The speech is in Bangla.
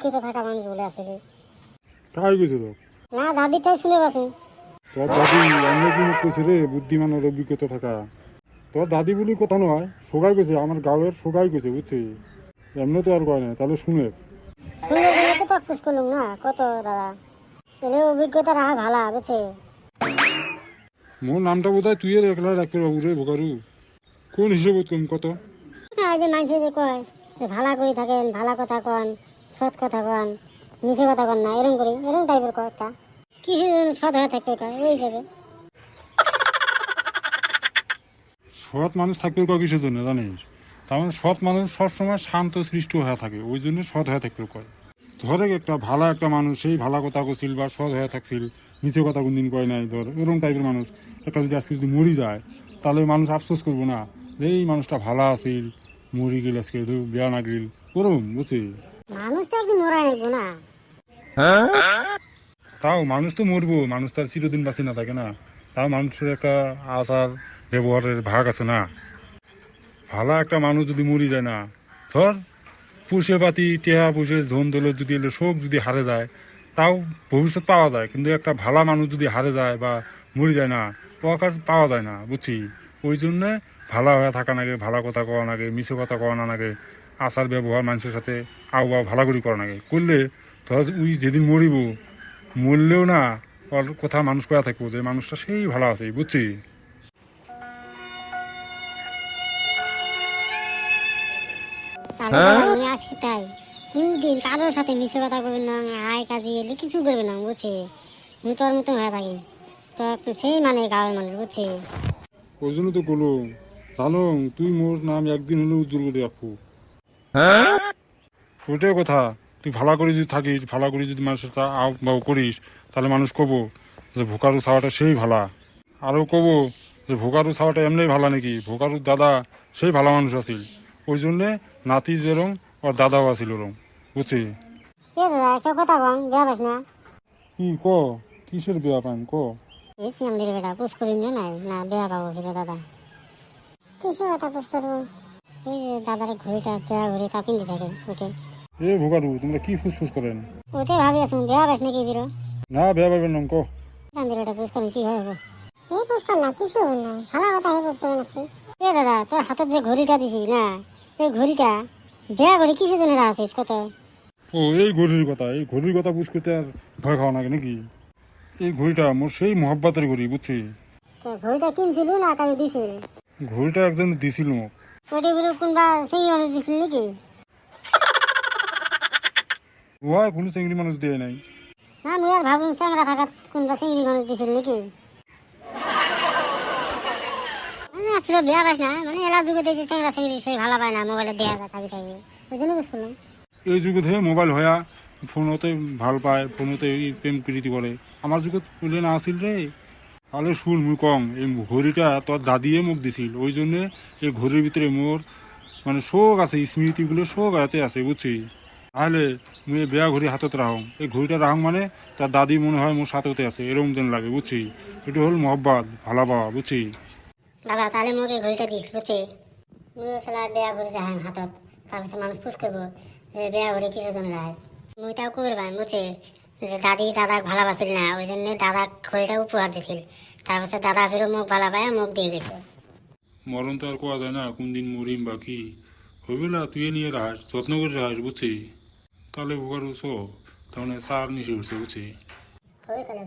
অভিজ্ঞতা থাকা মানুষ বলে আসলে কাই কইছে তো না দাদিটাই শুনে পাচ্ছেন। তোর দাদি এমনি কি মুখ কইছে রে বুদ্ধিমানের অভিজ্ঞতা থাকা। তোর দাদি বলি কথা নয়, সোগাই কইছে, আমার গাঁয়ের সোগাই কইছে, বুঝছি। এমনি তো আর কয় না, তাহলে শুনে। শুনে শুনে তো তৎকুস করলুম না কত দাদা, এলে অভিজ্ঞতা রাখা ভালো বুঝছে। মোর নামটা বোধ হয় তুই এর একলা রাখতে বাবু রে ভোকারু। কোন হিসেবে কম কত? এই যে মানুষে যে কয় যে ভালা করে থাকেন, ভালা কথা কন, সৎ কথা কন, মিছে কথা কন না, এরকম করি এরকম টাইপের কয়েকটা কিছু সৎ হয়ে থাকতে কয় ওই হিসেবে। সৎ মানুষ থাকবে কয় কিসের জন্য জানিস? তার মানে সৎ মানুষ সবসময় শান্ত সৃষ্ট হয়ে থাকে, ওই জন্য সৎ হয়ে থাকতে কয়। ধরে একটা ভালো একটা মানুষ সেই ভালো কথা কছিল বা সৎ হয়ে থাকছিল, মিছে কথা কোনদিন কয় নাই, ধর এরকম টাইপের মানুষ একটা যদি আজকে যদি মরি যায়, তাহলে মানুষ আফসোস করবো না যে এই মানুষটা ভালো আছিল, মরি গেল আজকে বিয়া না গেল, ওরম বুঝছি। মানুষ তো একদিন মরা নেবো না। তাও মানুষ তো মরবো, মানুষ তার চিরদিন বাঁচি না থাকে না। তাও মানুষের একটা আচার ব্যবহারের ভাগ আছে না। ভালো একটা মানুষ যদি মরি যায় না, ধর পুষে পাতি টেহা পুষে ধন দৌলত যদি এলে সব যদি হারে যায়, তাও ভবিষ্যৎ পাওয়া যায়। কিন্তু একটা ভালো মানুষ যদি হারে যায় বা মরি যায় না, ও আর পাওয়া যায় না, বুঝছি। ওই জন্যে ভালো হয়ে থাকা নাগে, ভালো কথা কওয়া নাগে, মিছে কথা কওয়া না নাগে, আচার ব্যবহার মানুষের সাথে আও বা ভালো করে করা নাগে। করলে ধর ওই যেদিন মরিব, মরলেও না ওর কথা মানুষ কয়া থাকবো যে মানুষটা সেই ভালো আছে, বুঝছি। তাহলে আমি আজকে তাই কোনদিন কারোর সাথে মিছে কথা করবেন না, হাই কাজে এলে কিছু করবে না বুঝছি। আমি তোর মতন হয়ে থাকি তো একটু সেই মানে গাঁয়ের মানুষ বুঝছি। ওই জন্য তো বলো, জানো তুই মোর নাম একদিন হলে উজ্জ্বল করে রাখবো। ওইটাই কথা। তুই ভালো করে যদি থাকিস, ভালো করে যদি মানুষের সাথে আও বাও করিস, তাহলে মানুষ কব যে ভোকারু ছাওয়াটা সেই ভালা। আরও কব যে ভোকারু ছাওয়াটা এমনি ভালা নাকি, ভোকারুর দাদা সেই ভালো মানুষ আছিল। ওই জন্যে নাতি যেরম ওর দাদাও আছিল ওরম, বুঝছি। এ দাদা একটা কথা কম বিয়া পাস না? কি ক? কিসের বিয়া পান ক? এই সিয়ামদের বেটা পুষ করিম না নাই না বিয়া পাবো ফিরে দাদা। কিসের কথা পুষ করবো? ওই যে দাদার ঘড়িটা বিয়া ঘড়ি তা পিন্দি থাকে ওইটাই। এ ভোকারু, তোমরা কি ফুসফুস করেন? ওইটাই ভাবি আসুন বিয়া পাস নাকি ফিরো? না বিয়া পাবেন না ক। চান্দের বেটা পুষ করেন কি হবে? এই পুষ কর না কিছু হবে না, ভালো কথা এই পুষ করে নাকি। এ দাদা তোর হাতের যে ঘড়িটা দিছি না, এই ঘড়িটা বিয়া ঘড়ি কিসের জন্য রাখছিস কত? ও এই ঘড়ির কথা, এই ঘড়ির কথা বুঝ করতে আর ভয় খাওয়া নাকি নাকি? এই ঘড়িটা মোর সেই মহব্বতের ঘড়ি, বুঝছি। তো ঘড়িটা কিনছিল না কাউ দিছিল? ঘড়িটা একজন দিছিল মোক। ওইটা গুলো কোনবা সিঙ্গি মানুষ দিছিল নাকি? ওয়াই কোনো চিংড়ি মানুষ দিয়ে নাই। না আমি আর ভাবলাম চ্যাংরা থাকা কোনবা সিঙ্গি মানুষ দিছিল নাকি। আমি আসলে বিয়া পাস না মানে এলা যুগে দেখছি চ্যাংরা চিংড়ি সেই ভালো পায় না, মোবাইলে দেয়া যায় থাকি থাকি ওই জন্য বুঝলাম। এই যুগে ধরে মোবাইল হয়া ফোনতে ভাল পায়, ফোনতে প্রেম প্রীতি করে। আমার যুগে বলে না আসিল রে। তাহলে শুন মুই কম, এই ঘড়িটা তোর দাদিয়ে মোক দিছিল, ওই জন্যে এই ঘড়ির ভিতরে মোর মানে শোক আছে, স্মৃতিগুলো শোক হাতে আছে, বুঝছি। তাহলে মুই এই বেয়া ঘড়ি হাতত রাখং, এই ঘড়িটা রাখং মানে তার দাদি মনে হয় মোর সাথে আছে এরকম যেন লাগে, বুঝছি। এটা হল মহব্বত, ভালা পাওয়া, বুঝছি। দাদা তাহলে মোকে ঘড়িটা দিস বুঝছি। মুই আসলে বেয়া ঘড়ি রাখাম হাতত, তারপর মানুষ পুষ করবো যে বেয়া ঘড়ি কিসের জন্য রাখিস। মুই তাও করবাম বুঝছি যে দাদি দাদাক ভালোবাসিল না, ওই জন্য দাদা ঘড়িটা উপহার দিছিল। তারপর দাদা ফিরো মুখ ভালো পায় মুখ দিয়ে গেছে। মরণ তো আর কোয়া যায় না, কোন দিন মরিম বা কি হইবিলা, তুই নিয়ে রাখ, যত্ন করে রাখ, বুঝছি। তাহলে বোকার উৎস তার মানে চার নিচে উঠছে, বুঝছি। হয়ে তাহলে